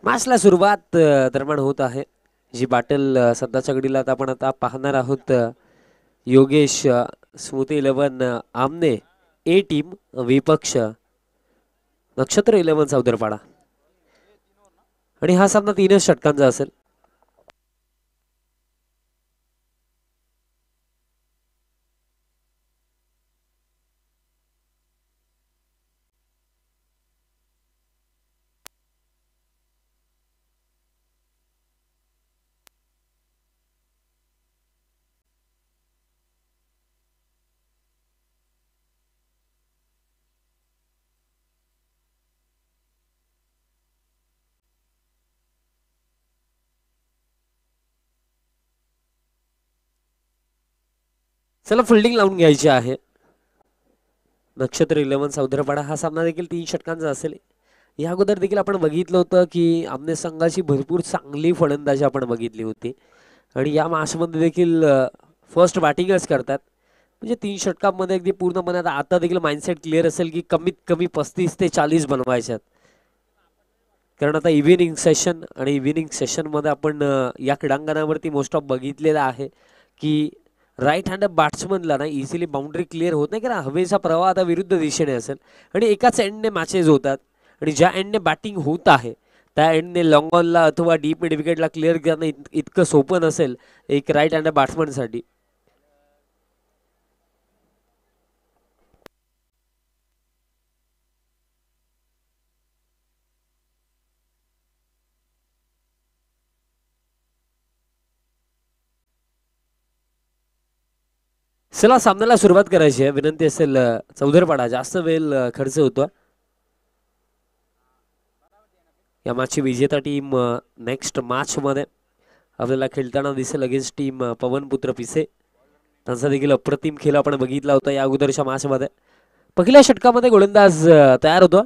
मॅचला सुरुवात दरम्यान होत आहे. जी बॅटल सध्याच्या घडीला आपण आता पाहणार आहोत. योगेश स्मृती 11 आमने ए टीम विपक्ष नक्षत्र 11 चौदरपाडा आणि हा सामना 3च षटकांचा असेल. चला फिल्डिंग लावून घ्यायची आहे. नक्षत्र 11 चौदरपाडा हा सामना देखील 3 षटकांचा असेल. या अगोदर देखील आपण बघितलं होतं की आमने संघाची भरपूर चांगली फलंदाजी आपण बघितली होती आणि या मॅचमध्ये देखील फर्स्ट बॅटिंगच करतात. म्हणजे 3 षटकांमध्ये अगदी पूर्णपणे आता देखील माइंडसेट क्लिअर असेल की कमीत कमी 35 ते 40 बनवायच्यात. कारण आता इव्हिनिंग सेशन आणि इव्हिनिंग सेशनमध्ये आपण या क्रीडांगणावरती मोस्ट ऑफ बघितलेलं आहे की राईट हँड बॅट्समनला ना इझिली बाउंड्री क्लिअर होत नाही, कारण हवेचा प्रवाह आता विरुद्ध दिशेने असेल आणि एकाच एंडने मॅचेस होतात आणि ज्या एंडने बॅटिंग होत आहे त्या एंडने लॉंग ऑनला अथवा डीप मिड विकेटला क्लिअर करणं इतकं सोपं नसेल एक राईट हँड बॅट्समनसाठी. चला सामन्याला सुरुवात करायची आहे. विनंती असेल चौधरपाडा जास्त वेळ खर्च होतो. या मॅचची विजेता टीम नेक्स्ट मॅचमध्ये आपल्याला खेळताना दिसेल अगेन्स्ट टीम पवनपुत्र पिसे. त्यांचा देखील अप्रतिम खेळ आपण बघितला होता या अगोदरच्या मॅचमध्ये. पहिल्या षटकामध्ये गोलंदाज तयार होतो.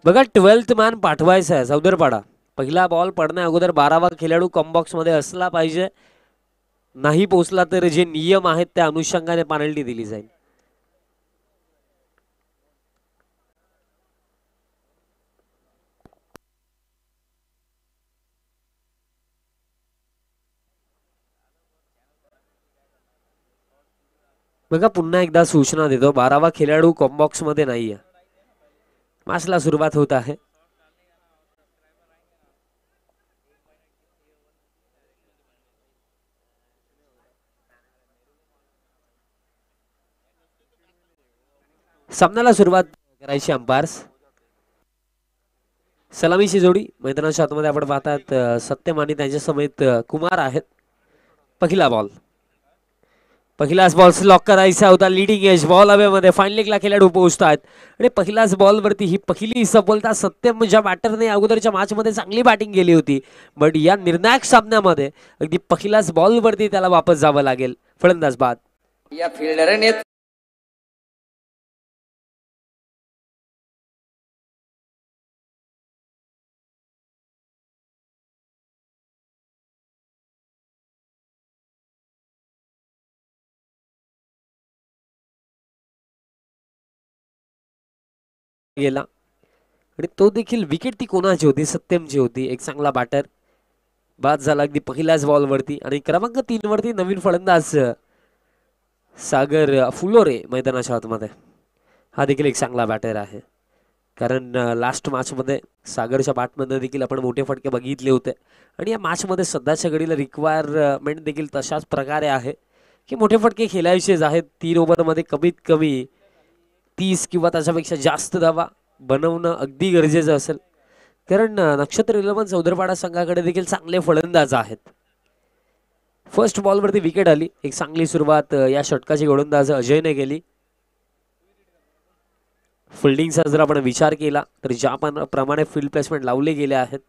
बघा 12th मॅन पाठवायचा आहे चौधरपाडा. पहिला बॉल पडण्या अगोदर 12वा खेळाडू कॉम्बॉक्समध्ये असला पाहिजे. नाही पोचला तर जे नियम आहेत त्या अनुषंगाने पेनल्टी दिली जाईल. बघा पुन्हा एकदा सूचना देतो, 12वा खेळाडू कॉम्बॉक्स मध्ये नाहीये. मॅचला सुरुवात होत आहे. सामन्याला सुरुवात करायची अंपायर्स. सलामीची जोडी मैदानाच्या आतमध्ये आपण पाहतात सत्यम आणि त्यांच्या समेत कुमार आहेत. पहिला बॉल, पहिलाच बॉल लॉक करायचा होता. लिडिंग एज बॉल हवेमध्ये फाईन खेळाडू पोहोचतात आणि पहिल्याच बॉलवरती ही पहिली सफलता. सत्यम ज्या बॅटरने अगोदरच्या मॅचमध्ये चांगली बॅटिंग केली होती, बट या निर्णायक सामन्यामध्ये अगदी पहिल्याच बॉलवरती त्याला वापस जावं लागेल. फलंदाज बाद. या फिल्डरने गेला आणि तो देखील विकेट ती कोणाची होती? सत्यमची होती. एक चांगला बॅटर बाद झाला अगदी पहिल्याच बॉलवरती. आणि क्रमांक 3 वरती नवीन फलंदाज सागर फुलोरे मैदानाच्या आतमध्ये. हा देखील एक चांगला बॅटर आहे, कारण लास्ट मॅचमध्ये सागरच्या बॅटमध्ये देखील आपण मोठे फटके बघितले होते आणि या मॅचमध्ये सध्याच्या घडीला रिक्वायरमेंट देखील तशाच प्रकारे आहे की मोठे फटके खेळायचेच आहेत. 3 ओव्हरमध्ये कमीत कमी 30 किंवा त्याच्यापेक्षा जास्त धावा बनवणं अगदी गरजेचं असेल, कारण नक्षत्र 11 चौदरपाडा संघाकडे देखील चांगले फलंदाज आहेत. फर्स्ट बॉलवरती विकेट आली. एक चांगली सुरुवात या षटकाची गोलंदाज अजयने केली. फिल्डिंगचा जर आपण विचार केला तर ज्या प्रमाणे फील्ड प्लेसमेंट लावले गेले आहेत,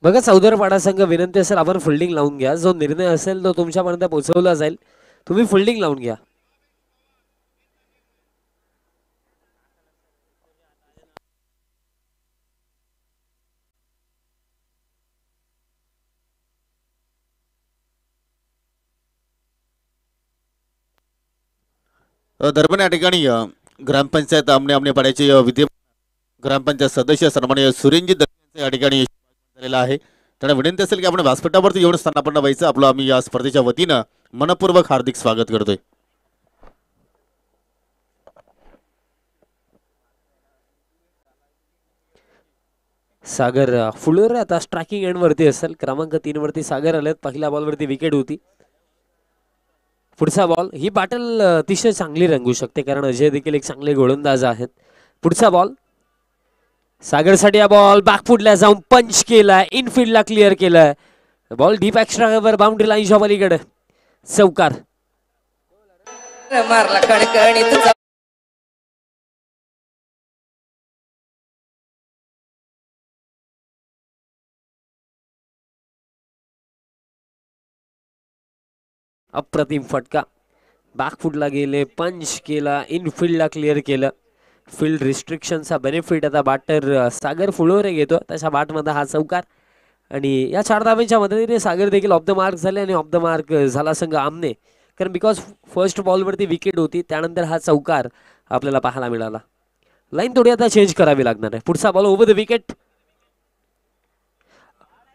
बघा चौदरपाडा संघ विनंती असेल आपण फिल्डिंग लावून घ्या. जो निर्णय असेल तो तुमच्यापर्यंत पोहोचवला जाईल. तुम्ही फिल्डिंग लावून घ्या. दरम्यान या ठिकाणी ग्रामपंचायत आमने आमने पाड्याचे विद्यमान ग्रामपंचायत सदस्य सन्माननीय सुरेंजी दत्त या ठिकाणी झालेला आहे. त्यांना विनंती असेल की आपण व्यासपीठावरती येऊन स्थानापन्न व्हायचं. आपलं आम्ही या स्पर्धेच्या वतीनं मनपूर्वक हार्दिक स्वागत करतोय. सागर फुलर आता स्ट्रायकिंग एंड वरती असेल. क्रमांक 3 वरती सागर आलेत. पहिल्या बॉल वरती विकेट होती. पुढचा बॉल ही बॅटल अतिशय चांगली रंगू शकते कारण अजय देखील एक चांगले गोलंदाज आहेत. पुढचा बॉल सागरसाठी हा बॉल बॅकफुटला जाऊन पंच केलाय. इनफिल्डला क्लिअर केलाय. बॉल डीप एक्स्ट्रा वर बाउंड्री लाईनच्या पलीकडे चौकार. मारला कणकणीत अप्रतिम फटका. बॅकफुटला गेले. पंच केला. इनफिल्डला क्लिअर केलं. फील्ड रिस्ट्रिक्शनचा बेनिफिट आता बॅटर सागर फुलोरे घेतो. त्याच्या बॅटमध्ये हा चौकार आणि या 4 धाब्यांच्या मदतीने सागर देखील ऑफ द मार्क झाले आणि ऑफ द मार्क झाला संघ आमने. कारण बिकॉज फर्स्ट बॉलवरती विकेट होती त्यानंतर हा चौकार आपल्याला पाहायला मिळाला. लाईन थोडी आता चेंज करावी लागणार आहे. पुढचा ball over the wicket.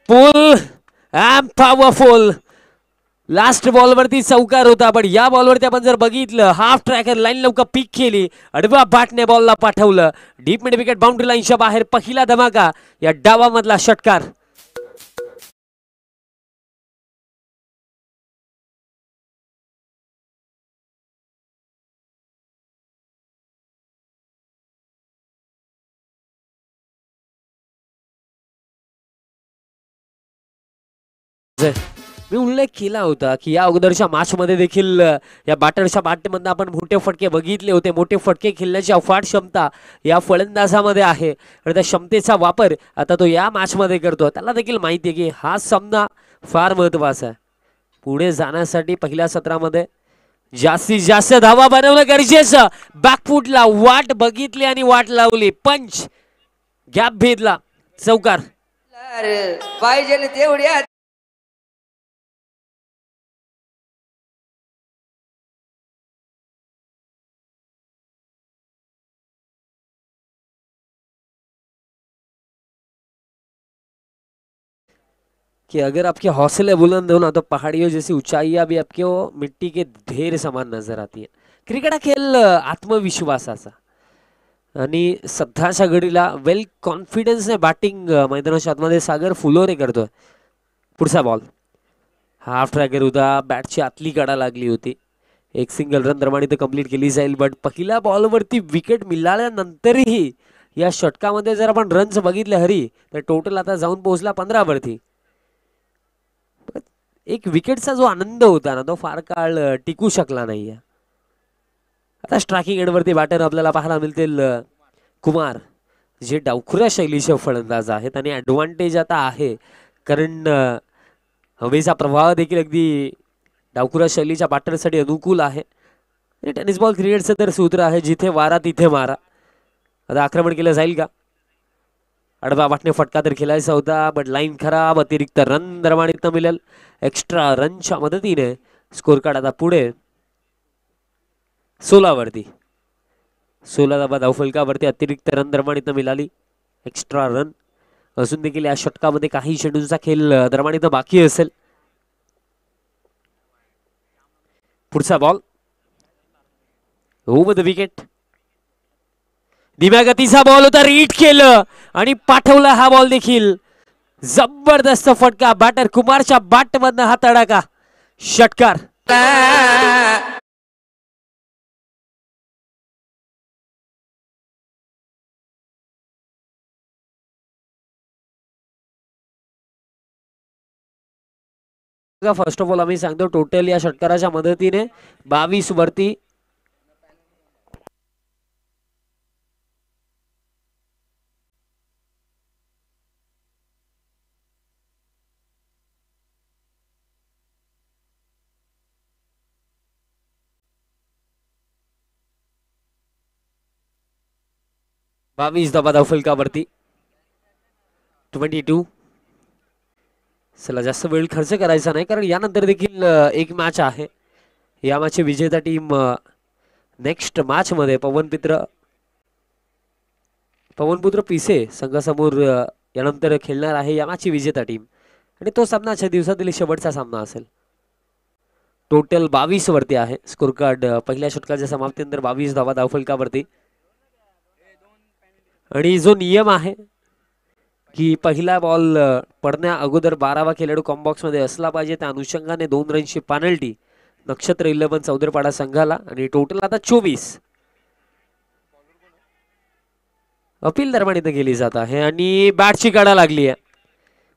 Pull and powerful. Last बॉलवरती चौकार होता पण या बॉलवरती आपण जर बघितलं हाफ ट्रॅकर लाईन लवकर पिक केली. अडवा बॅटने बॉलला पाठवलं. डीप मिड विकेट बाउंड्री लाईनच्या बाहेर. पहिला धमाका या डावामधला षटकार. मी उल्लेख केला होता की या अगोदरच्या मॅच मध्ये देखील या बॅटरच्या बॅटमधून आपण मोठे फटके बघितले होते. मोठे फटके खेळण्याची अफाट क्षमता या फलंदाजामध्ये आहे आणि त्या क्षमतेचा वापर आता तो या मॅच मध्ये करतो. त्याला देखील माहिती आहे की हा सामना फार महत्वाचा आहे. पुढे जाण्यासाठी पहिल्या सत्रामध्ये जास्तीत जास्त धावा बनवणं गरजेचं. बॅकफुटला वाट बघितली आणि वाट लावली. पंच गॅप भेदला. चौकार. पाहिजे तेवढी कि अगर आपके हौसले बुलंद हो ना तो पहाड़ियों जैसी ऊंचाइयां भी आपको मिट्टी के ढेर समान नजर आती है. क्रिकेट हा खेळ आत्मविश्वासाचा आणि सध्याच्या घडीला वेल कॉन्फिडन्सने बॅटिंग मैदानाच्या आतमध्ये सागर फुलोरे करतोय. पुढचा बॉल हाफ ट्रॅकर होता. बॅटची आतली कडा लागली होती. एक सिंगल रन प्रमाणे तर कंप्लीट केली जाईल बट पहिल्या बॉलवरती विकेट मिळाल्यानंतरही या षटकामध्ये जर आपण रन्स बघितले हरी तर टोटल आता जाऊन पोहोचला 15 वरती. एक विकेटचा जो आनंद होता ना तो फार काळ टिकू शकला नाहीये. आता स्ट्रायकिंग एंडवरती बॅटर आपल्याला पाहायला मिळतील कुमार जे डावखुऱ्या शैलीचे फलंदाज आहेत आणि ॲडव्हान्टेज आता आहे कारण हवेचा प्रवाह देखील अगदी डावखुऱ्या शैलीच्या बॅटरसाठी अनुकूल आहे. टेनिस बॉल क्रिकेटचं तर सूत्र आहे जिथे वारा तिथे मारा. आता आक्रमण केलं जाईल का. अडवा वाटणे फटका तर खेळायचा होता बट लाईन खराब. अतिरिक्त रन दरम्यान मिळेल. एक्स्ट्रा रनच्या मदतीने स्कोर कार्ड आता पुढे 16 वरती. 16 धाबा धावफलकावरती अतिरिक्त रन दरम्यान मिळाली. एक्स्ट्रा रन अजून देखील या षटकामध्ये काही चेंडूंचा खेळ दरम्यान बाकी असेल. पुढचा बॉल ओव्हर द विकेट. धीम्या गतीचा बॉल होता. रीड केलं आणि पाठवला हा बॉल देखील. जबरदस्त फटका. बॅटर कुमारच्या बॅट मधनं हा तडाखा. षटकार. फर्स्ट ऑफ ऑल आम्ही सांगतो टोटल या षटकाराच्या मदतीने 22 वरती 22 धावा धावफलकावरती. 22. चला जास्त वेळ खर्च करायचा नाही कारण यानंतर देखील एक मॅच आहे. या मॅचची विजेता टीम नेक्स्ट मॅच मध्ये पवनपुत्र पिसे संघासमोर यानंतर खेळणार आहे या मॅचची विजेता टीम आणि तो सामना आजच्या दिवसातील शेवटचा सामना असेल. टोटल 22 वरती आहे स्कोर कार्ड पहिल्या षटकाच्या समाप्तीनंतर 22 धावा धावफलकावरती. आणि जो नियम आहे की पहिला बॉल पडण्या अगोदर 12वा खेळाडू कॉम्बॉक्स मध्ये असला पाहिजे त्या अनुषंगाने 2 रनची पेनल्टी नक्षत्र 11 चौधरपाडा संघाला आणि टोटल आता 24 अपील दरम्यान इथे गेली जात आहे आणि बॅटची काढा लागली आहे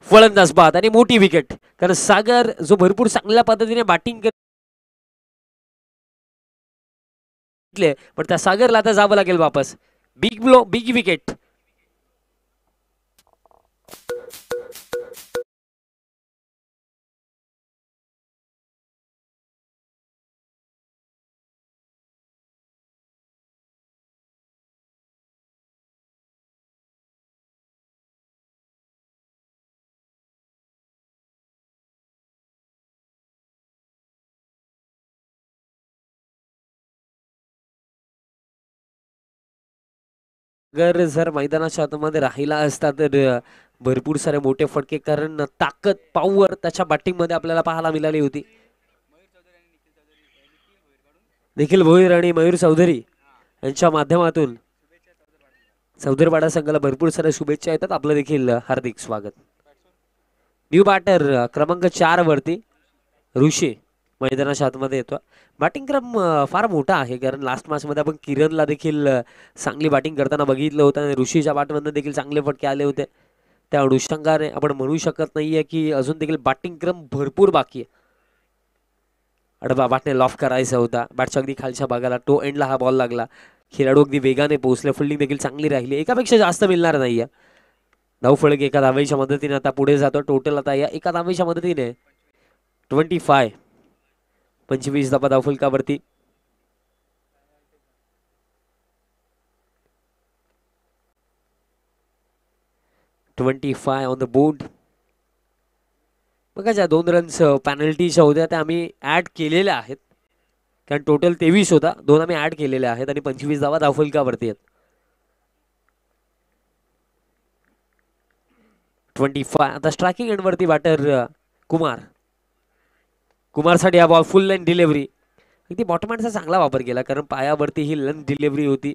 फलंदाज बाद आणि मोठी विकेट कारण सागर जो भरपूर चांगल्या पद्धतीने बॅटिंग पण त्या सागरला आता जावं लागेल वापस. Big blow big wicket. जर मैदानाच्या आतमध्ये राहिला असता तर भरपूर सारे मोठे फटके कारण ताकद पॉवर त्याच्या बॅटिंग मध्ये आपल्याला पाहायला मिळाली होती. निखिल भोईर आणि मयूर चौधरी यांच्या माध्यमातून चौधरपाडा संघाला भरपूर साऱ्या शुभेच्छा येतात. आपलं देखील हार्दिक स्वागत. न्यू बॅटर क्रमांक 4 वरती ऋषी मैदानाच्या आतमध्ये येतो. बॅटिंग क्रम फार मोठा आहे कारण लास्ट मॅच मध्ये आपण किरणला देखील चांगली बॅटिंग करताना बघितलं होतं आणि ऋषीच्या बॅटमधून देखील चांगले फटके आले होते. त्या अनुषंगाने आपण म्हणू शकत नाहीये की अजून देखील बॅटिंग क्रम भरपूर बाकी आहे. अडबा बॅटने लॉफ करायचा होता बॅटच्या अगदी खालच्या भागाला टो एंडला हा बॉल लागला. खेळाडू अगदी वेगाने पोहोचले. फिल्डिंग देखील चांगली राहिली. एकापेक्षा जास्त मिळणार नाहीये. धावफलक एका धावेच्या मदतीने आता पुढे जातो. टोटल आता या एका धावेच्या मदतीने 25 धावा धावफलकावरती. On the board. बघा ज्या 2 रन्स पेनल्टीच्या होत्या त्या आम्ही ऍड केलेल्या आहेत कारण टोटल 23 होता. 2 आम्ही ऍड केलेल्या आहेत आणि 25 धावा धावफलकावरती आहेत. 25 आता स्ट्रायकिंग एंड वरती बॅटर कुमारसाठी हा बॉल फुल लाईन डिलिव्हरी. अगदी बॉटम हँडचा चांगला वापर केला कारण पायावरती ही लाईन डिलिव्हरी होती.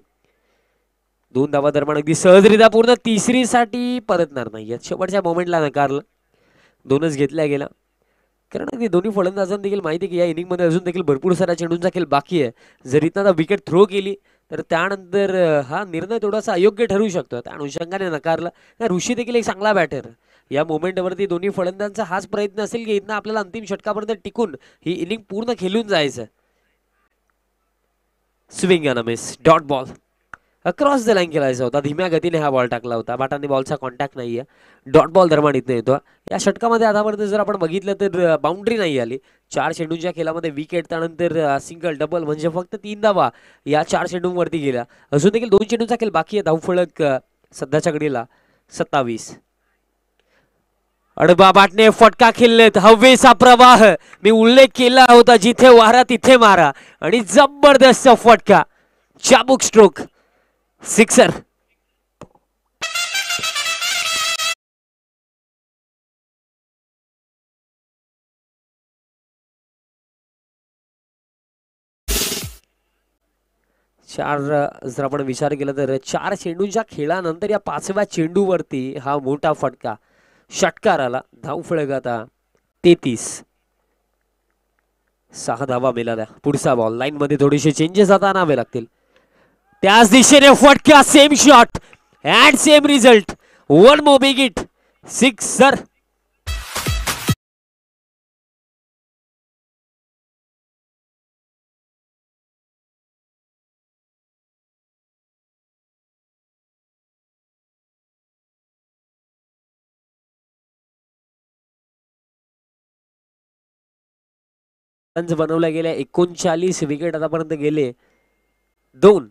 2 धावा दरम्यान अगदी सहजरित्या पूर्ण तिसरीसाठी परतणार नाही. शेवटच्या मोमेंटला नकारलं. 2च घेतल्या गेला कारण अगदी दोन्ही फलंदाजांना देखील माहिती की या इनिंग मध्ये अजून देखील भरपूर साऱ्या चेंडूंचा खेळ बाकी आहे. जर इथं विकेट थ्रो केली तर त्यानंतर हा निर्णय थोडासा अयोग्य ठरू शकतो. त्या अनुषंगाने नकारला. ऋषी देखील एक चांगला बॅटर. या मोमेंटवरती दोन्ही फलंदाजांचा हाच प्रयत्न असेल की इथं आपल्याला अंतिम षटकापर्यंत टिकून ही इनिंग पूर्ण खेळून जायचं. स्विंग अन miss dot ball across the line खेळायचा होता. धीम्या गतीने हा बॉल टाकला होता. बॅटाने बॉलचा कॉन्टॅक्ट नाहीये. डॉट बॉल दरम्यान इथं येतो. या षटकामध्ये आतापर्यंत जर आपण बघितलं तर बाउंड्री नाही आली. 4 चेंडूंच्या खेळामध्ये विकेट त्यानंतर सिंगल डबल म्हणजे फक्त 3 धावा या 4 चेंडूंवरती गेल्या. अजून देखील 2 चेंडूंचा खेळ बाकी आहे. धावफलक सध्याच्या घडीला 27. अडबा बॅटने फटका खेळलेत. हवेचा प्रवाह मी उल्लेख केला होता जिथे वारा तिथे मारा आणि जबरदस्त फटका चाबुक स्ट्रोक सिक्सर. जर आपण विचार केला तर 4 चेंडूंच्या खेळानंतर या 5व्या चेंडूवरती हा मोठा फटका षटकार आला. धावफलक आता 33. 6 धावा मिळाल्या. पुढचा बॉल लाईन मध्ये थोडीशी चेंजेस आता आणावे लागतील. त्याच दिशेने फटका same shot and same result. 1 more big hit sixer. Runs बनवल्या गेल्या. 39 विकेट आतापर्यंत गेले 2.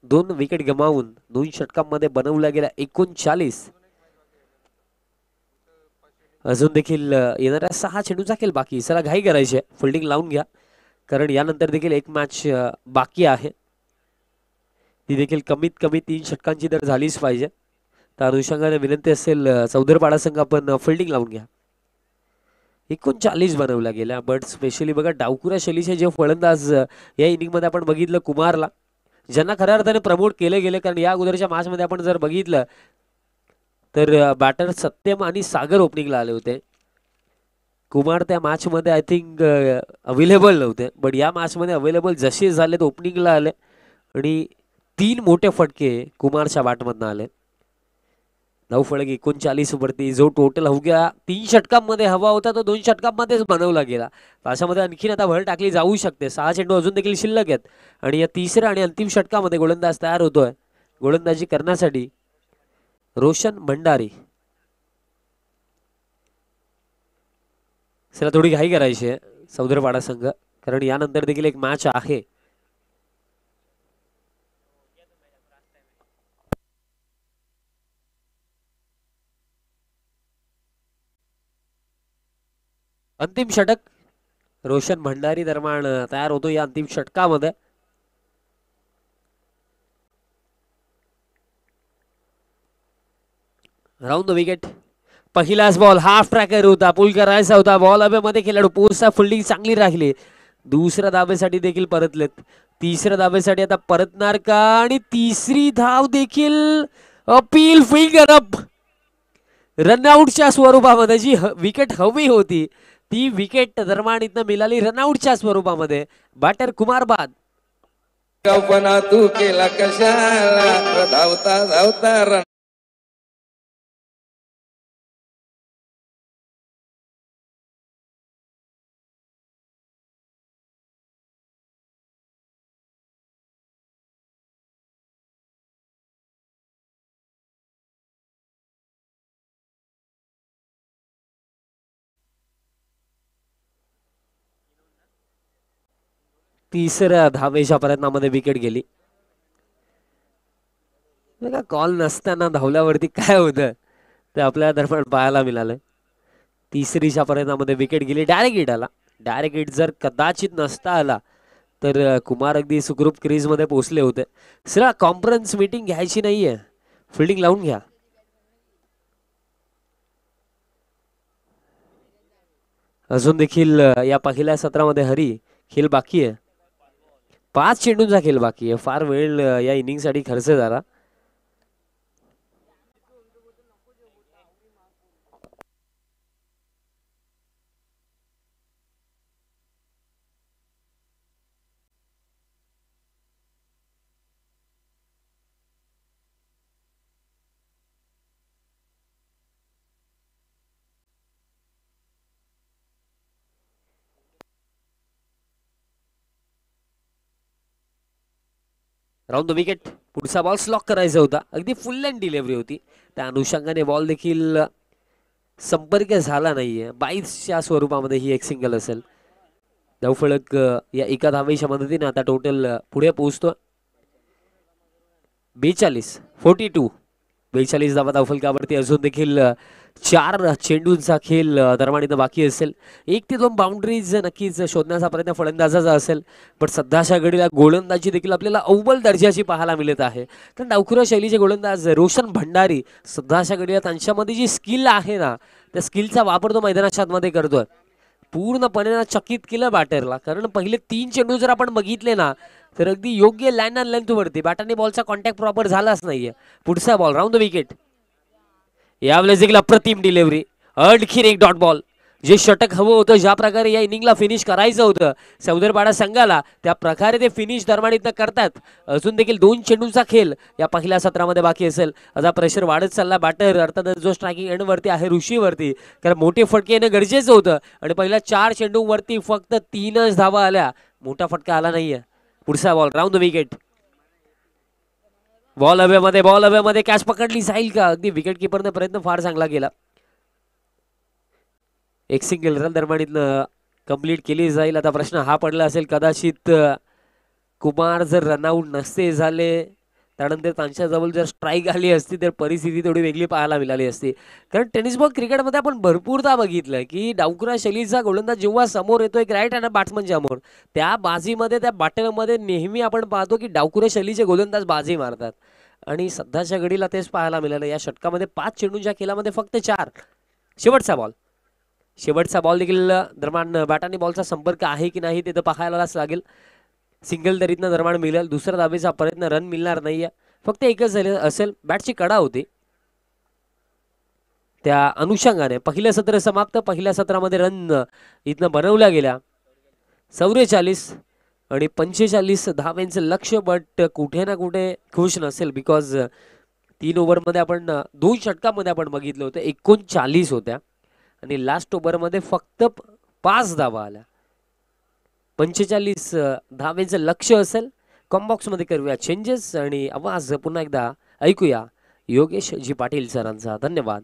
2 विकेट गमावून 2 षटकांमध्ये बनवला गेला 39. अजून देखील येणाऱ्या 6 चेंडूचा खेळ बाकी. चला घाई करायची आहे, फिल्डिंग लावून घ्या कारण यानंतर देखील एक मॅच बाकी आहे. ती देखील कमीत कमी 3 षटकांची तर झालीच पाहिजे. त्या अनुषंगाने विनंती असेल चौधरपाडा संघ आपण फिल्डिंग लावून घ्या. 39 बनवल्या गेल्या. बट स्पेशली बघा डावकुरा शैलीचे जे फलंदाज या इनिंगमध्ये आपण बघितलं कुमारला, ज्यांना खऱ्या अर्थाने प्रमोट केले गेले. कारण या अगोदरच्या मॅचमध्ये आपण जर बघितलं तर बॅटर सत्यम आणि सागर ओपनिंगला आले होते. कुमार त्या मॅचमध्ये आय थिंक अवेलेबल नव्हते, बट या मॅचमध्ये अवेलेबल जसे झाले तर ओपनिंगला आले आणि 3 मोठे फटके कुमारच्या बॅटमधनं आले. धावफलक 39 वरती, जो टोटल अवघ्या 3 षटकांमध्ये हवा होता तो 2 षटकांमध्येच बनवला गेला. अशामध्ये आणखीन आता भर टाकली जाऊ शकते. 6 चेंडू अजून देखील शिल्लक आहेत आणि या तिसऱ्या आणि अंतिम षटकामध्ये गोलंदाज तयार होतोय. गोलंदाजी करण्यासाठी रोशन भंडारी. चला थोडी घाई करायची आहे चौधरपाडा संघ कारण यानंतर देखील एक मॅच आहे. अंतिम षटक रोशन भंडारी दरम्यान तयार होतो. या अंतिम षटकामध्ये राऊंड द विकेट. पहिलाच बॉल हाफ ट्रॅकर होता, पुल करायचा होता. बॉल हवेमध्ये खेळाडू पोहोचता, फिल्डिंग चांगली राहिली. दुसऱ्या धावेसाठी देखील परतलेत. तिसऱ्या धावेसाठी आता परतणार का? आणि तिसरी धाव देखील अपील फिंगर अप. रनआउटच्या स्वरूपामध्ये जी विकेट हवी होती ती विकेट दरम्यान इथं मिळाली रनआउटच्या स्वरूपामध्ये. बॅटर कुमार बाद. गावपणा तू केला कशाला, धावता धावता रन. तिसऱ्या धावेच्या प्रयत्नामध्ये विकेट गेली. बघा कॉल नसताना धावल्यावरती काय होतं ते आपल्या दरम्यान पाहायला मिळालं. तिसरीच्या प्रयत्नामध्ये विकेट गेली. डायरेक्ट हिट आला. डायरेक्ट हिट जर कदाचित नसता आला तर कुमार अगदी सुखरूप क्रीजमध्ये पोहोचले होते. सर कॉन्फरन्स मीटिंग घ्यायची नाहीये, फिल्डिंग लावून घ्या. अजून देखील या पहिल्या सत्रामध्ये हरी खेळ बाकी आहे. 5 चेंडूंचा खेळ बाकी आहे. फार वेळ या इनिंगसाठी खर्च झाला. Round the wicket. पुढचा बॉल स्लॉक करायचा होता. अगदी फुल अँड डिलिव्हरी होती. त्या अनुषंगाने बॉल देखील संपर्क झाला नाहीये. 22च्या स्वरूपामध्ये ही एक सिंगल असेल. धावफलक या एका धावेच्या मदतीने आता टोटल पुढे पोहोचतो 42 42 धावा धावफलकावरती. अजून देखील 4 चेंडूंचा खेळ दरम्यान इथं बाकी असेल. 1 ते 2 बाउंड्रीज नक्कीच शोधण्याचा प्रयत्न फलंदाजाचा असेल. पण सध्याच्या घडीला गोलंदाजी देखील आपल्याला अव्वल दर्जाची पाहायला मिळत आहे. कारण डावखुरा शैलीचे गोलंदाज रोशन भंडारी सध्याच्या घडीला त्यांच्यामध्ये जी स्किल आहे ना त्या स्किलचा वापर तो मैदानाच्या आतमध्ये करतोय. पूर्णपणे चकित केलं बॅटरला. कारण पहिले 3 चेंडू जर आपण बघितले ना तर अगदी योग्य लाईन अँड लेंथ वरती बॅटरने बॉलचा कॉन्टॅक्ट प्रॉपर झालाच नाहीये. पुढचा बॉल राऊंड द विकेट. यावेळेस देखील अप्रतिम डिलिव्हरी. आणखीन एक डॉट बॉल. जे षटक हवं होतं, ज्या प्रकारे या इनिंगला फिनिश करायचं होतं चौधरपाडा संघाला, त्या प्रकारे ते फिनिश दरम्यान इथं करतात. अजून देखील 2 चेंडूंचा खेळ या पहिल्या सत्रामध्ये बाकी असेल. आता प्रेशर वाढत चालला बॅटर अर्थात जो स्ट्रायकिंग एंडवरती आहे ऋषीवरती, कारण मोठे फटके येणं गरजेचं होतं आणि पहिल्या 4 चेंडूंवरती फक्त 3च धावा आल्या. मोठा फटका आला नाहीये. पुढचा ball round the wicket. Ball हवेमध्ये कॅच पकडली जाईल का? अगदी विकेट किपरने प्रयत्न फार चांगला केला. एक सिंगल रन दरम्यान कंप्लीट केली जाईल. आता प्रश्न हा पडला असेल कदाचित कुमार जर रनआउट नसते झाले त्यानंतर त्यांच्याजवळ जर स्ट्राईक आली असती तर परिस्थिती थोडी वेगळी पाहायला मिळाली असती. कारण टेनिस बॉल क्रिकेटमध्ये आपण भरपूरदा बघितलं की डावखुरा शैलीचा गोलंदाज जेव्हा समोर येतो एक राईट हँड बॅट्समनच्या समोर, त्या बाजीमध्ये त्या बॅटलमध्ये नेहमी आपण पाहतो की डावखुरा शैलीचे गोलंदाज बाजी मारतात. आणि सध्याच्या घडीला तेच पाहायला मिळालं. या षटकामध्ये 5 चेंडूंच्या खेळामध्ये फक्त 4. शेवटचा बॉल देखील दरम्यान बॅट आणि बॉलचा संपर्क आहे की नाही ते तर पाहायलाच लागेल. सिंगल दरीतनं दरम्यान मिळेल, दुसऱ्या धावेचा प्रयत्न, रन मिळणार नाहीये. फक्त एकच झाले असेल, बॅटची कडा होती. त्या अनुषंगाने पहिलं सत्र समाप्त. पहिल्या सत्रामध्ये रन इथनं बनवल्या गेल्या 44 आणि 45 धावांचं लक्ष. बट कुठे ना कुठे खुश नसेल, बिकॉज 3 ओव्हरमध्ये आपण 2 षटकामध्ये आपण बघितलं होतं 39 होत्या आणि लास्ट ओव्हरमध्ये फक्त 5 धावा आल्या. 45 धावेचं लक्ष असेल. कॉम्बॉक्स मध्ये करूया चेंजेस आणि आवाज पुन्हा एकदा ऐकूया योगेश जी पाटील सरांचा. धन्यवाद.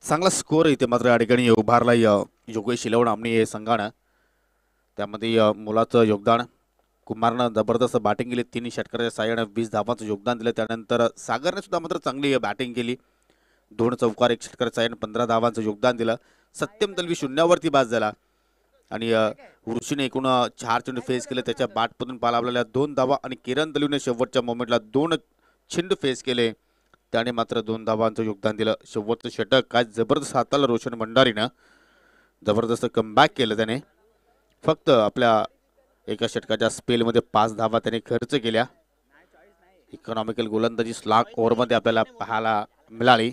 चांगला स्कोर इथे मात्र या ठिकाणी उभारला योगेश इलेवन आमने संघानं. त्यामध्ये मुलाचं योगदान. कुमारनं जबरदस्त बॅटिंग केली. 3 षटकाच्या साह्यानं 20 धावांचं योगदान दिलं. त्यानंतर सागरने सुद्धा मात्र चांगली बॅटिंग केली. 2 चौकार 1 षटकाच्या साह्यानं 15 धावांचं योगदान दिलं. सत्यम दलवी शून्यावरती बाद झाला आणि ऋषीने एकूण 4 चेंडू फेस केले. त्याच्या बॅटमधून पालावलेल्या 2 धावा आणि किरण दलवीने शेवटच्या मोमेंटला 2 चेंडू फेस केले. त्याने मात्र 2 धावांचं योगदान दिलं. शेवटचं षटक काय जबरदस्त हाताला रोशन भंडारीनं जबरदस्त कमबॅक केलं. त्याने फक्त आपल्या एका षटकाच्या स्पेलमध्ये 5 धावा त्याने खर्च केल्या. इकॉनॉमिकल गोलंदाजी स्लॉग ओव्हरमध्ये आपल्याला पाहायला मिळाली.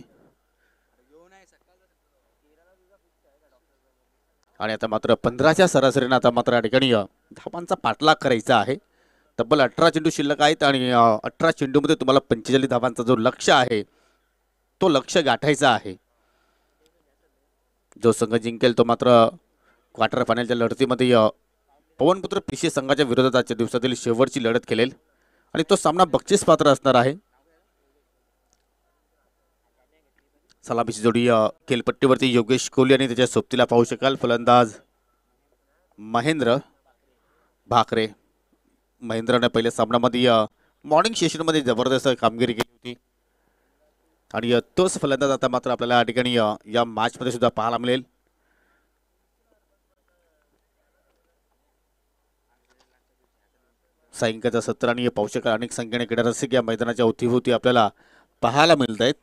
आणि आता मात्र 15च्या सरासरीने आता मात्र या ठिकाणी धावांचा पाठलाग करायचा आहे. तब्बल 18 चेंडू शिल्लक आहेत आणि 18 चेंडूमध्ये तुम्हाला 45 धावांचा जो लक्ष्य आहे तो लक्ष्य गाठायचा आहे. जो संघ जिंकेल तो मात्र क्वार्टर फायनलच्या लढतीमध्ये पवनपुत्र पिशे संघाच्या विरोधात आजच्या दिवसातील शेवटची लढत खेळेल आणि तो सामना बक्षीस पात्र असणार आहे. सलामीची जोडी खेळपट्टीवरती योगेश कोहली आणि त्याच्या सोबतीला पाहू शकाल फलंदाज महेंद्र भाकरे. महेंद्रने पहिल्या सामन्यामध्ये मॉर्निंग सेशनमध्ये जबरदस्त कामगिरी केली होती आणि तोच फलंदाज आता मात्र आपल्याला या ठिकाणी या मॅचमध्ये सुद्धा पाहायला मिळेल. सायंकाळच्या सत्राने पाहू शकाल अनेक संख्येने क्रीडारसिक या मैदानाच्या अवतीभोवती आपल्याला पाहायला मिळत आहेत.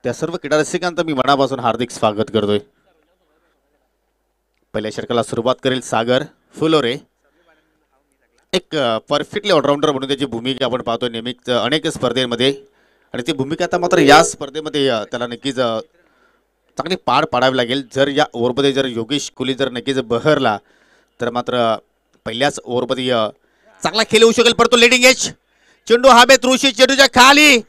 त्या सर्व क्रीडारसिकांचं मी मनापासून हार्दिक स्वागत करतोय. पहिल्या षटकाला सुरुवात करेल सागर फुलोरे. एक परफेक्टली ऑलराऊंडर म्हणून त्याची भूमिका आपण पाहतोय नेहमीच अनेक स्पर्धेमध्ये आणि ती भूमिका आता मात्र या स्पर्धेमध्ये त्याला नक्कीच चांगली पार पाडावी लागेल. जर या ओव्हरमध्ये जर योगेश कोहली जर नक्कीच बहरला तर मात्र पहिल्याच ओव्हरमध्ये चांगला खेळ होऊ शकेल. परंतु लिडिंग एज चेंडू हवेत ऋषी चेंडूच्या खाली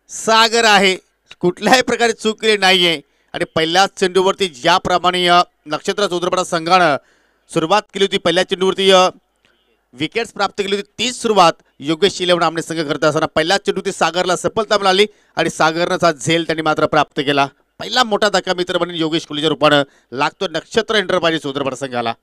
सागर आहे. कुठल्याही प्रकारे चूक केली नाहीये आणि पहिल्याच चेंडूवरती ज्याप्रमाणे नक्षत्र चौधरपडा संघानं सुरुवात केली होती पहिल्या चेंडूवरती विकेट्स प्राप्त केली होती तीच सुरुवात योगेश इलेवन आमने संघ करत असताना पहिल्याच चेंडूवरती सागरला सफलता मिळाली आणि सागरनं झेल त्यांनी मात्र प्राप्त केला. पहिला मोठा धक्का मित्र म्हणून योगेश कोहलीच्या रूपानं लागतो नक्षत्र एंटरप्राइजेस चौधरपडा संघाला.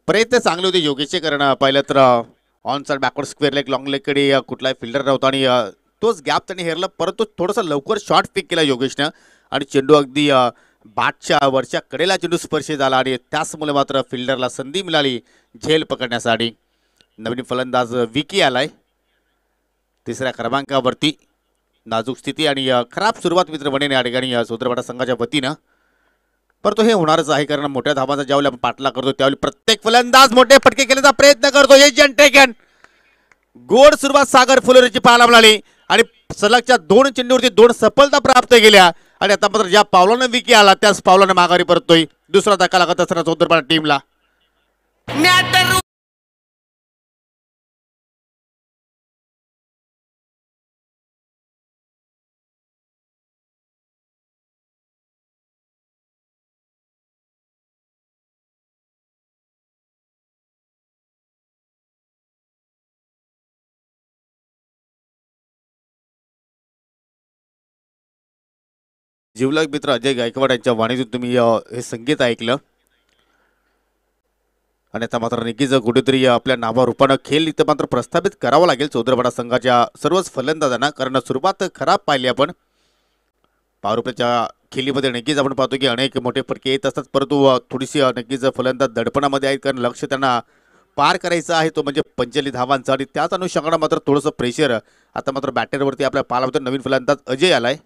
प्रयत्न चांगले होते योगेशचे, कारण पाहिलं तर on side backward square leg long लेगकडे कुठलाही फिल्डर नव्हता आणि तोच गॅप त्यांनी हेरला, परंतु थोडंसं लवकर शॉट पिक केला योगेशनं आणि चेंडू अगदी बॅटच्या वरच्या कडेला चेंडू स्पर्श झाला आणि त्याचमुळे मात्र फिल्डरला संधी मिळाली झेल पकडण्यासाठी. नवीन फलंदाज विकी आलाय तिसऱ्या क्रमांकावरती. नाजूक स्थिती आणि खराब सुरुवात मित्र बनेन या ठिकाणी सूत्रपाडा संघाच्या वतीनं, परंतु हे होणारच आहे कारण मोठ्या धावांचा ज्यावेळी आपण पाठला करतो त्यावेळी प्रत्येक फलंदाज मोठे फटके केल्याचा प्रयत्न करतो. टेकन गोड सुरुवात सागर फुलेरीची पाहायला मिळाली आणि सलगच्या 2 चेंडूवरती 2 सफलता प्राप्त केल्या आणि आता मात्र ज्या पावलानं विकी आला त्याच पावलानं माघारी परततोय. दुसरा धक्का लागत असताना सूत्रपाडा टीमला. जिवलग मित्र अजय गायकवाड यांच्या वाणीतून तुम्ही हे संगीत ऐकलं आणि आता मात्र नक्कीच कुठेतरी आपल्या नावारूपानं खेळ इथं मात्र प्रस्थापित करावं लागेल सूत्रपाडा संघाच्या सर्वच फलंदाजांना, कारण सुरुवात खराब पाहिली आपण. पावरुपयाच्या खेळीमध्ये नक्कीच आपण पाहतो की अनेक मोठे फटके येत असतात, परंतु थोडीशी नक्कीच फलंदाज दडपणामध्ये आहेत कारण लक्ष त्यांना पार करायचं आहे तो म्हणजे 45 धावांचा आणि त्याच अनुषंगानं मात्र थोडंसं प्रेशर आता मात्र बॅटरवरती आपल्या पाहायला नवीन फलंदाज अजय आलाय.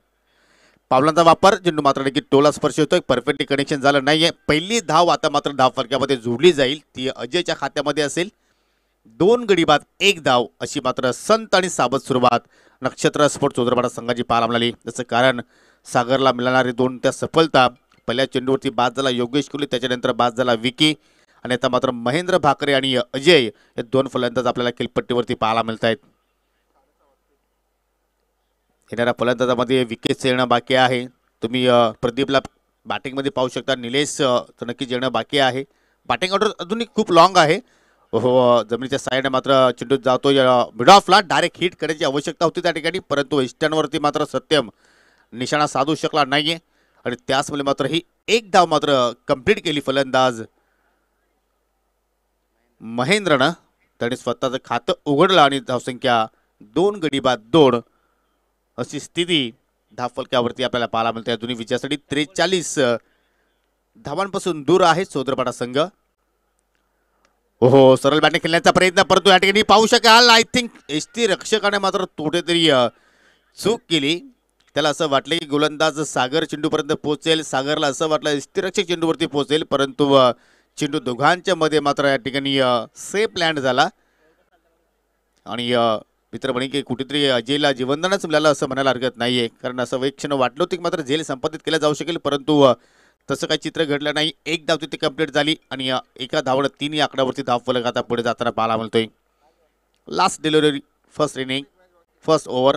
पावलांचा वापर, चेंडू मात्र नक्की टोला स्पर्श होतोय, परफेक्टली कनेक्शन झालं नाहीये. पहिली धाव आता मात्र धाव फलकामध्ये जोडली जाईल, ती अजयच्या खात्यामध्ये असेल. 2 गडी बाद 1 धाव अशी मात्र संत आणि साबत सुरुवात नक्षत्र स्पोर्ट्स सूत्रपाडा संघाची पाहायला मिळाली. त्याचं कारण सागरला मिळणारी 2 त्या सफलता. पहिल्या चेंडूवरती बाद झाला योगेश कोहली, त्याच्यानंतर बाद झाला विकी आणि आता मात्र महेंद्र भाकरे आणि अजय हे 2 फलंदाज आपल्याला खेळपट्टीवरती पाहायला मिळत आहेत. येणाऱ्या फलंदाजामध्ये विकेट येणं बाकी आहे. तुम्ही प्रदीपला बॅटिंगमध्ये पाहू शकता, निलेश तर नक्कीच येणं बाकी आहे. बॅटिंग ऑर्डर अजूनही खूप लॉंग आहे. हो, जमिनीच्या साईडने मात्र चेंडू जातो मिड ऑफला, डायरेक्ट हिट करायची आवश्यकता होती त्या ठिकाणी, परंतु वेस्टर्नवरती मात्र सत्यम निशाणा साधू शकला नाहीये आणि त्याचमुळे मात्र ही 1 धाव मात्र कंप्लीट केली फलंदाज महेंद्रनं. त्याने स्वतःचं खातं उघडलं आणि धावसंख्या 2 गडी बाद 2 अशी स्थिती धावफलकावरती आपल्याला पाहायला मिळते. अजूनही विजयासाठी 43 धावांपासून दूर आहे सूत्रपाडा संघ. हो, सरळ बॅटिंग खेळण्याचा प्रयत्न, परंतु या ठिकाणी पाहू शकाल आय थिंक एसटी रक्षकाने मात्र कुठेतरी चूक केली. त्याला असं वाटलं की गोलंदाज सागर चेंडूपर्यंत पोहोचेल, सागरला असं वाटलं एसटी रक्षक चेंडूवरती पोहोचेल, परंतु चेंडू दोघांच्या मध्ये मात्र या ठिकाणी सेफ लँड झाला आणि मित्र म्हणे की कुठेतरी अजयला जीवनदानच मिळालं असं म्हणायला हरकत नाहीये, कारण असं एक क्षण वाटलं होतं की मात्र झेल संपादित केलं जाऊ शकेल, परंतु तसं काही चित्र घडलं नाही. 1 धाव तिथे कंप्लीट झाली आणि एका धावनं 3 या आकड्यावरती धाव फलक आता पुढे जाताना पाहायला मिळतोय. Last delivery, first inning, first over.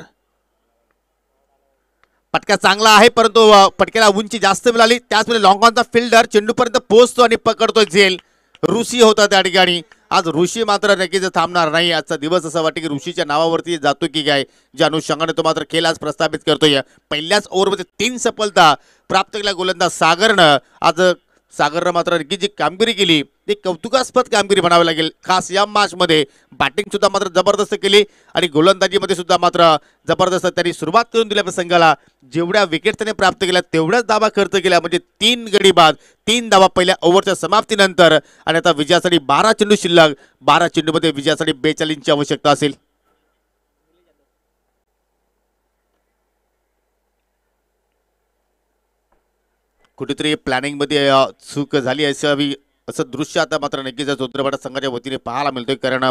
पटका चांगला आहे, परंतु पटक्याला उंची जास्त मिळाली. त्याचवेळी लॉंग ऑनचा फिल्डर चेंडूपर्यंत पोहोचतो आणि पकडतोय झेल. ऋषी होता त्या ठिकाणी. आज ऋषी मात्र नक्कीच थांबणार नाही. आजचा दिवस असं वाटतं की ऋषीच्या नावावरती जातो की काय, ज्या अनुषंगाने तो मात्र खेळ आज प्रस्थापित करतोय. पहिल्याच ओव्हरमध्ये 3 सफलता प्राप्त केल्या गोलंदाज सागरनं. आज सागरनं मात्र नक्की जी कामगिरी केली ती कौतुकास्पद कामगिरी म्हणावी लागेल. खास या मॅचमध्ये बॅटिंग सुद्धा मात्र जबरदस्त केली आणि गोलंदाजीमध्ये सुद्धा मात्र जबरदस्त त्यांनी सुरुवात करून दिल्या. संघाला जेवढ्या विकेट त्याने प्राप्त केल्या तेवढ्याच धावा खर्च केल्या, म्हणजे 3 गडी बाद 3 धावा पहिल्या ओव्हरच्या समाप्तीनंतर. आणि आता विजयासाठी 12 चेंडू शिल्लक. 12 चेंडूमध्ये विजयासाठी 42ची आवश्यकता असेल. कुठेतरी प्लॅनिंगमध्ये चूक झाली असं दृश्य आता मात्र नक्कीच सूत्रपाडा संघाच्या वतीने पाहायला मिळतोय, कारण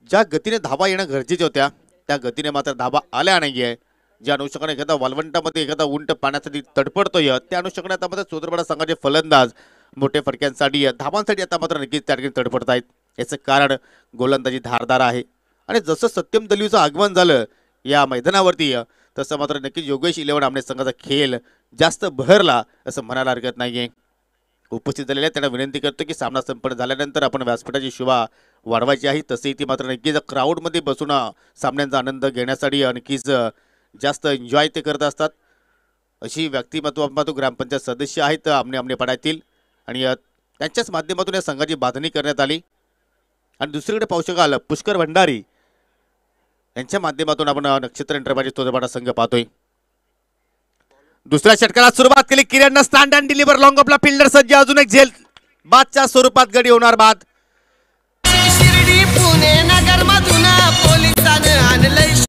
ज्या गतीने धावा येणं गरजेच्या होत्या त्या गतीने मात्र धावा आल्या नाहीये. ज्या अनुषंगाने एखादा वालवंटामध्ये एखादा उंट पाण्यासाठी तडफडतोय त्या अनुषंगाने आता मात्र सूत्रपाडा संघाचे फलंदाज मोठे फटक्यांसाठी धावांसाठी आता मात्र नक्कीच त्या ठिकाणी तडफडत आहेत. याचं कारण गोलंदाजी धारदार आहे आणि जसं सत्यम दलवीचं आगमन झालं या मैदानावरती तसं मात्र नक्कीच योगेश 11 आमने संघाचा खेळ जास्त बहरला असं म्हणायला हरकत नाहीये. उपस्थित झालेल्या त्यांना विनंती करतो की सामना संपन्न झाल्यानंतर आपण व्यासपीठाची शोभा वाढवायची आहे, तसेही ती मात्र नक्कीच क्राऊडमध्ये बसून सामन्यांचा आनंद घेण्यासाठी नक्कीच जास्त एन्जॉय ते करत असतात. अशी व्यक्तिमत्व ग्रामपंचायत सदस्य आहेत आमने पाड्यातील आणि त्यांच्याच माध्यमातून या संघाची बांधणी करण्यात आली. आणि दुसरीकडे पाहू शकाल पुष्कर भंडारी यांच्या माध्यमातून आपण नक्षत्र एंटरप्राइजेस तोदरपाडा संघ पाहतोय. दुसऱ्या षटकाला सुरुवात केली. किरणनं स्टँड अँड डिलिव्हर लॉंग ऑफला फिल्डर सज्ज. अजून एक झेल बादच्या स्वरूपात गडी होणार बाद. शिर्डी पुणे नगर मधून पोलिसांनी आणलंय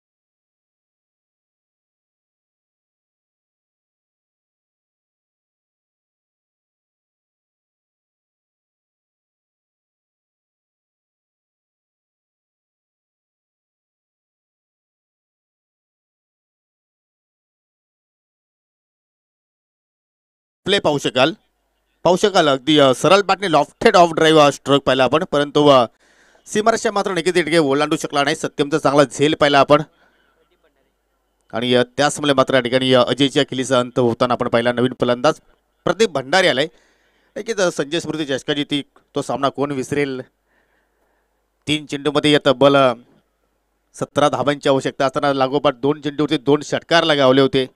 प्ले पाहू शकाल अगदी सरळ बॅटने लॉफ्टेड ऑफ ड्राईव्ह स्ट्रोक पाहिला आपण, परंतु सीमारेषा मात्र निकित इटके ओलांडू शकला नाही. सत्यमचा चांगला झेल पाहिला आपण आणि त्याचमुळे मात्र या ठिकाणी अजयच्या खिलीचा अंत होताना आपण पाहिला. नवीन फलंदाज प्रदीप भंडारी आलाय. नक्कीच संजय स्मृती चषकाची ती तो सामना कोण विसरेल. 3 चेंडूमध्ये तब्बल 17 धाबांची आवश्यकता असताना लागोपाठ 2 चेंडूवरती 2 षटकार गावले होते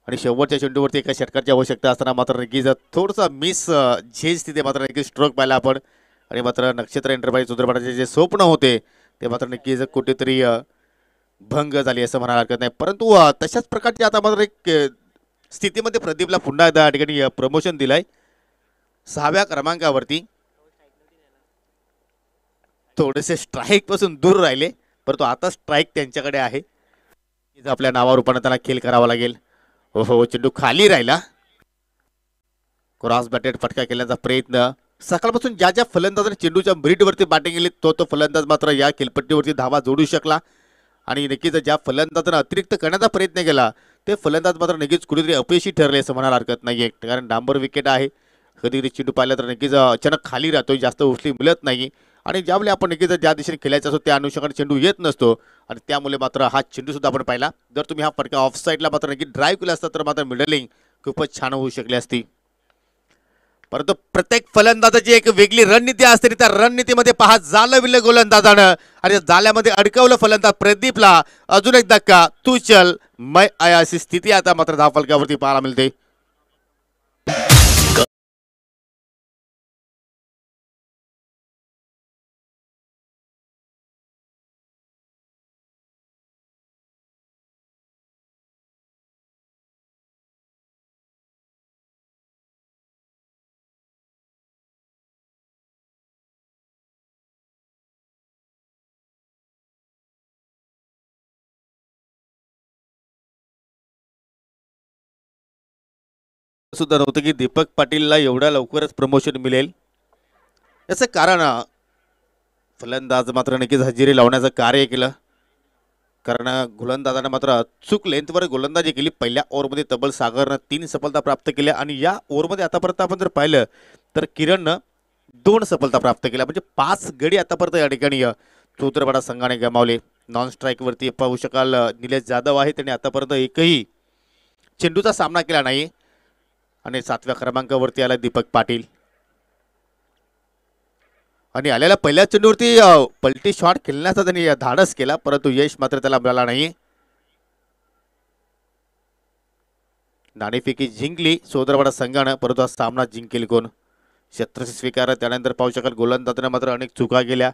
आणि शेवटच्या चेंडूवरती एका षटकाची आवश्यकता असताना मात्र नक्कीच थोडंसं मिस झेज तिथे मात्र नक्कीच स्ट्रोक पाहिला आपण आणि मात्र नक्षत्र एंटरप्राइज चंद्रपाडाचे जे स्वप्न होते ते मात्र नक्कीच कुठेतरी भंग झाली असं म्हणायला हरकत नाही. परंतु तशाच प्रकारची आता मात्र एक स्थितीमध्ये प्रदीपला पुन्हा एकदा या ठिकाणी प्रमोशन दिलंय 6व्या क्रमांकावरती. थोडेसे स्ट्राईक पासून दूर राहिले परंतु आता स्ट्राईक त्यांच्याकडे आहे. आपल्या नावावर रूपाने त्यांना खेळ करावा लागेल. हो चेंडू खाली राहिला. क्रॉस बॅटेड फटका केल्याचा प्रयत्न. सकाळपासून ज्या ज्या फलंदाजाने चेंडूच्या ब्रीडवरती बॅटिंग केली तो फलंदाज मात्र या खेळपट्टीवरती धावा जोडू शकला आणि नक्कीच ज्या फलंदाजानं अतिरिक्त करण्याचा प्रयत्न केला ते फलंदाज मात्र नक्कीच कुठेतरी अपयशी ठरले असं म्हणायला हरकत नाही. कारण डांबर विकेट आहे. कधी कधी चेंडू पाहिला तर नक्कीच अचानक खाली राहतोय, जास्त उचली मिळत नाही आणि ज्यावेळी आपण नक्कीच ज्या दिशेने खेळायचा असतो त्या अनुषंगाने चेंडू येत नसतो आणि त्यामुळे मात्र हा चेंडू सुद्धा आपण पाहिला. जर तुम्ही हा फटका ऑफ साईडला मात्र नक्की ड्राईव्ह केला असता तर मात्र मिडलिंग खूपच छान होऊ शकली असती. परंतु प्रत्येक फलंदाजाची एक वेगळी रणनीती असते. त्या रणनीतीमध्ये पहा जालविलं गोलंदाजानं आणि जाल्यामध्ये अडकवलं फलंदाज प्रदीपला. अजून एक धक्का. तू चल मै आया अशी स्थिती आता मात्र धावफलकावरती पाहायला मिळते. सुद्धा नव्हतं की दीपक पाटीलला एवढ्या लवकरच प्रमोशन मिळेल. याचं कारण फलंदाज मात्र नक्कीच हजेरी लावण्याचं कार्य केलं. कारण गोलंदाजानं मात्र अचूक लेंथवर गोलंदाजी केली. पहिल्या ओव्हरमध्ये तब्बल सागरनं 3 सफलता प्राप्त केल्या आणि या ओव्हरमध्ये आतापर्यंत आपण जर पाहिलं तर किरणनं 2 सफलता प्राप्त केल्या. म्हणजे 5 गडी आतापर्यंत या ठिकाणी चौतरपाडा संघाने गमावले. नॉन स्ट्राईकवरती पाहू शकाल निलेश जाधव आहे. त्यांनी आतापर्यंत एकही चेंडूचा सामना केला नाही आणि 7व्या क्रमांकावरती आला दीपक पाटील आणि आलेल्या पहिल्या चेंडूवरती पलटी शॉट खेळण्याचा त्यांनी धाडस केला परंतु यश मात्र त्याला मिळाला नाही. नाणेफेकी जिंकली सोदरवाडा संघानं परंतु हा सामना जिंकेल कोण. शत्रक्षी स्वीकार. त्यानंतर पाहू शकाल गोलंदाजाने मात्र अनेक चुका केल्या.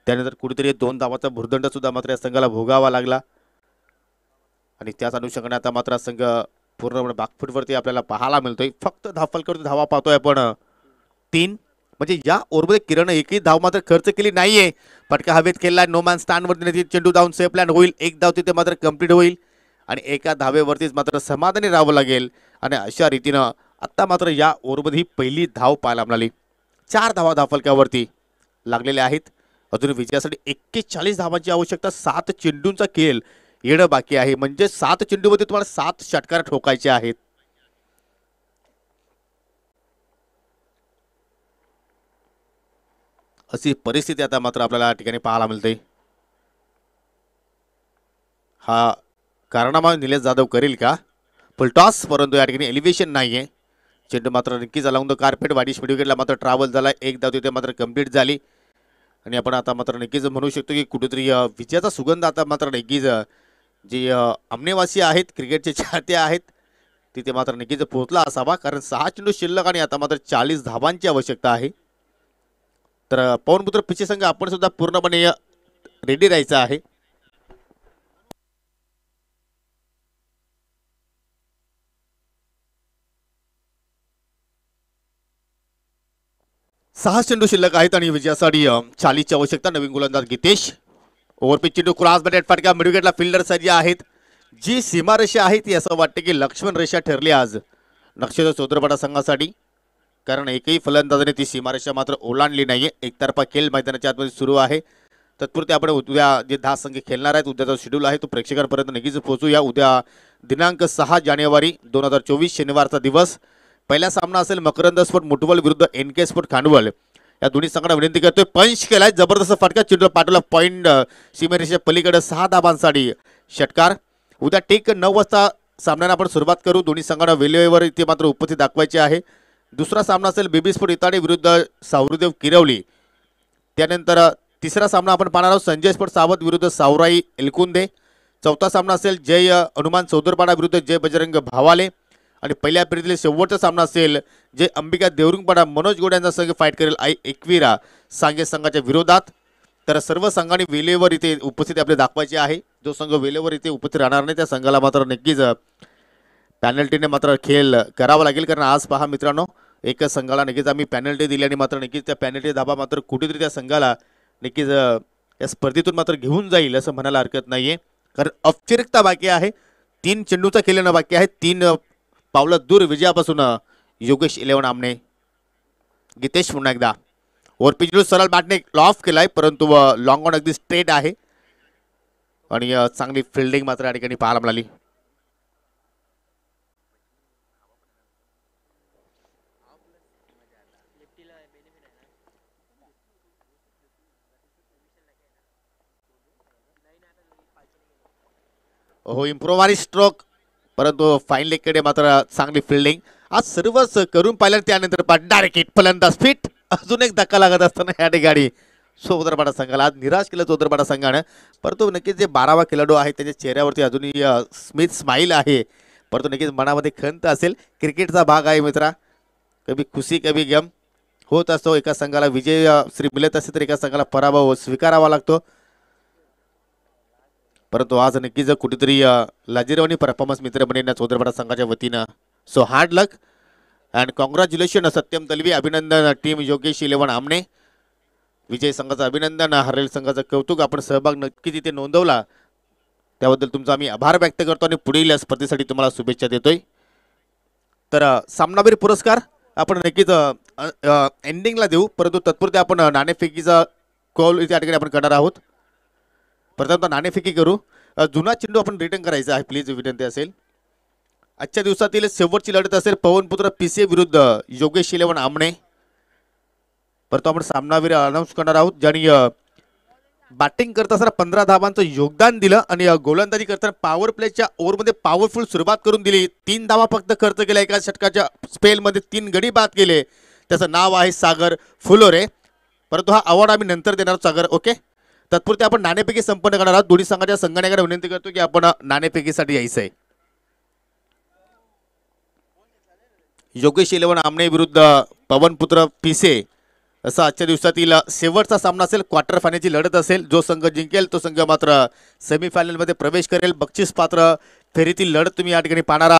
त्यानंतर कुठेतरी 2 धावाचा भुर्दंड सुद्धा मात्र या संघाला भोगावा लागला आणि त्याच अनुषंगाने आता मात्र संघ पूर्णपणे बॅकफूटवरती आपल्याला पाहायला मिळतोय. फक्त धावफलकावरती धावा पाहतोय आपण 3. म्हणजे या ओव्हरमध्ये किरण एकही धाव मात्र खर्च केली नाहीये. फटका हवेत केला. नो मॅन स्टँडवरती चेंडू धावून सेफ लँड होईल. एक धाव तिथे मात्र कंप्लीट होईल आणि एका धावेवरतीच मात्र समाधानी राहावं लागेल आणि अशा रीतीनं आता मात्र या ओव्हरमध्ये ही पहिली धाव पाहायला मिळाली. 4 धावा धावफलकावरती लागलेल्या आहेत. अजून विजयासाठी 41 धावांची आवश्यकता. 7 चेंडूंचा खेळ येणं बाकी आहे. म्हणजे 7 चेंडूमध्ये तुम्हाला 7 षटकार ठोकायचे आहेत. अशी परिस्थिती आता मात्र आपल्याला या ठिकाणी पाहायला मिळते. हा कारनामा निलेश जाधव करेल का. फुलटॉस परंतु या ठिकाणी एलिव्हेशन नाहीये. चेंडू मात्र नक्कीच अलाउंग द कार्पेट वाडीश मिडविकेटला मात्र ट्रॅव्हल झाला. एक धाव तिथे मात्र कंप्लीट झाली आणि आपण आता मात्र नक्कीच म्हणू शकतो की कुठेतरी विजयाचा सुगंध आता मात्र नक्कीच जे आमनेवासी आहेत क्रिकेटचे चाहते आहेत तिथे मात्र नक्कीच पोहोचला असावा, कारण 6 चेंडू शिल्लक आणि आता मात्र 40 धावांची आवश्यकता आहे. तर पवनपुत्र पिछे संघ आपण सुद्धा पूर्णपणे रेडी राहायचं आहे. सहा चेंडू शिल्लक आहेत आणि विजयासाठी 40ची आवश्यकता. नवीन गोलंदाज गितेश. ओव्हरपिच चेंडू क्रॉस बॅट फटका मिडविकेटला फिल्डर सज्ज आहेत. जी सीमारेषा आहे ती असं वाटते की लक्ष्मण रेषा ठरली आज नक्षत्र चौधरपाडा संघासाठी, कारण एकही फलंदाजाने ती सीमारेषा मात्र ओलांडली नाहीये. एकतर्फा खेळ मैदानाच्या आतमध्ये सुरू आहे. तत्पुरते आपण उद्या जे 10 संघ खेळणार आहेत, उद्याचा शेड्यूल आहे तो प्रेक्षकांपर्यंत नक्कीच पोहोचूया. उद्या दिनांक 6 जानेवारी 2024 शनिवारचा दिवस. पहिला सामना असेल मकरंद स्पोर्ट मुटवल विरुद्ध NK स्पोर्ट खांडवल. या दोन्ही संघांना विनंती करतोय, पंच केलाय, जबरदस्त फटका, चेंडू पाठवला पॉइंट सीमेरेषेच्या पलीकडे 6 धाबांसाठी षटकार. उद्या ठीक 9 वाजता सामन्याला आपण सुरुवात करू. दोन्ही संघांना वेळेवर इथे मात्र उपस्थित दाखवायचे आहे. दुसरा सामना असेल बेबी स्पोर्ट इताडे विरुद्ध सावरुदेव किरवली. त्यानंतर तिसरा सामना आपण पाहणार आहोत संजय स्पोर्ट सावत विरुद्ध सावराई एलकुंदे. चौथा सामना असेल जय हनुमान चौधरपाडा विरुद्ध जय बजरंग भावाले. आणि पहिल्या फेरीतील शेवटचा सामना असेल जय अंबिका देवरुंगपाडा मनोज गोड यांचा संघ फाईट करेल एकविरा सांगे संघाच्या विरोधात. तर सर्व संघांनी वेळेवर इथे उपस्थिती आपले दाखवायची आहे. जो संघ वेळेवर इथे उपस्थित राहणार नाही त्या संघाला मात्र नक्कीच पॅनल्टीने मात्र खेळ करावा लागेल, कारण आज पहा मित्रांनो, एका संघाला नक्कीच आम्ही पॅनल्टी दिली आणि मात्र नक्कीच त्या पॅनल्टी धाबा मात्र कुठेतरी त्या संघाला नक्कीच या स्पर्धेतून मात्र घेऊन जाईल असं म्हणायला हरकत नाहीये. कारण औपचारिकता बाकी आहे, 3 चेंडूचा खेळणं बाकी आहे. 3 पावलं दूर विजयापासून योगेश 11 आमने. गितेश पुन्हा एकदा ओव्हरपिच सरळ बॅटने ऑफ केलाय, परंतु लॉंग ऑन अगदी स्ट्रेट आहे आणि चांगली फिल्डिंग मात्र या ठिकाणी पाहायला मिळाली. हो, इम्प्रोवारी स्ट्रोक, परंतु फाईन लेगकडे मात्र चांगली फिल्डिंग. आज सर्वच करून पाहिलं, त्यानंतर डायरेक्ट हिट, फलंदाज फिट. अजून एक धक्का लागत असताना या ठिकाणी चौधरपाडा संघाला आज निराश केलं चौधरपाडा संघानं. परंतु नक्कीच जे 12वा खेळाडू आहे त्याच्या चेहऱ्यावरती अजूनही स्मिथ स्माईल आहे, परंतु नक्कीच मनामध्ये खंत असेल. क्रिकेटचा भाग आहे मित्रा, कभी खुशी कभी गम होत असतो. एका संघाला विजय श्री मिळत असते तर एका संघाला पराभव स्वीकारावा लागतो. परंतु आज नक्कीच कुठेतरी लाजिरवाणी परफॉर्मन्स मित्र बनेना चौधरपाडा संघाच्या वतीनं. So hard luck and congratulation Satyam Talavi. अभिनंदन टीम योगेश 11 आमने. विजय संघाचं अभिनंदन, हरलेल संघाचं कौतुक. आपण सहभाग नक्कीच इथे नोंदवला त्याबद्दल तुमचा आम्ही आभार व्यक्त करतो आणि पुढील स्पर्धेसाठी तुम्हाला शुभेच्छा देतोय. तर सामनावीर पुरस्कार आपण नक्कीच एंडिंगला देऊ, परंतु तत्पुरते आपण नाणेफेकीचा कॉल इथे या ठिकाणी आपण करणार आहोत. प्रथमतः नाणेफेकी करू. जुना चेंडू आपण रिटर्न करायचा आहे, प्लीज विनंती असेल. आजच्या दिवसातील शेवटची लढत असेल पवनपुत्र पिसे विरुद्ध योगेश 11 आमने. परंतु आपण सामनावीर अनाऊन्स करणार आहोत ज्यांनी बॅटिंग करत असताना 15 धावांचं योगदान दिलं आणि गोलंदाजी करताना पॉवर प्लेच्या ओव्हरमध्ये पॉवरफुल सुरुवात करून दिली. 3 धावा फक्त खर्च केला एका षटकाच्या स्पेलमध्ये, 3 गडी बाद केले. त्याचं नाव आहे सागर फुलोरे. परंतु हा अवॉर्ड आम्ही नंतर देणार आहोत सागर. ओके, तत्पुरते आपण नाणेफेकी संपन्न करणार आहोत. दोन्ही संघाच्या संघाने विनंती करतो की आपण नाणेफेकीसाठी यायचं आहे. योगेश 11 आमने विरुद्ध पवनपुत्र पिसे असा आजच्या दिवसातील शेवटचा सामना असेल. क्वार्टर फायनलची लढत असेल. जो संघ जिंकेल तो संघ मात्र सेमीफायनलमध्ये प्रवेश करेल. बक्षीस पात्र फेरीतील लढत तुम्ही या ठिकाणी पाहणार आहात.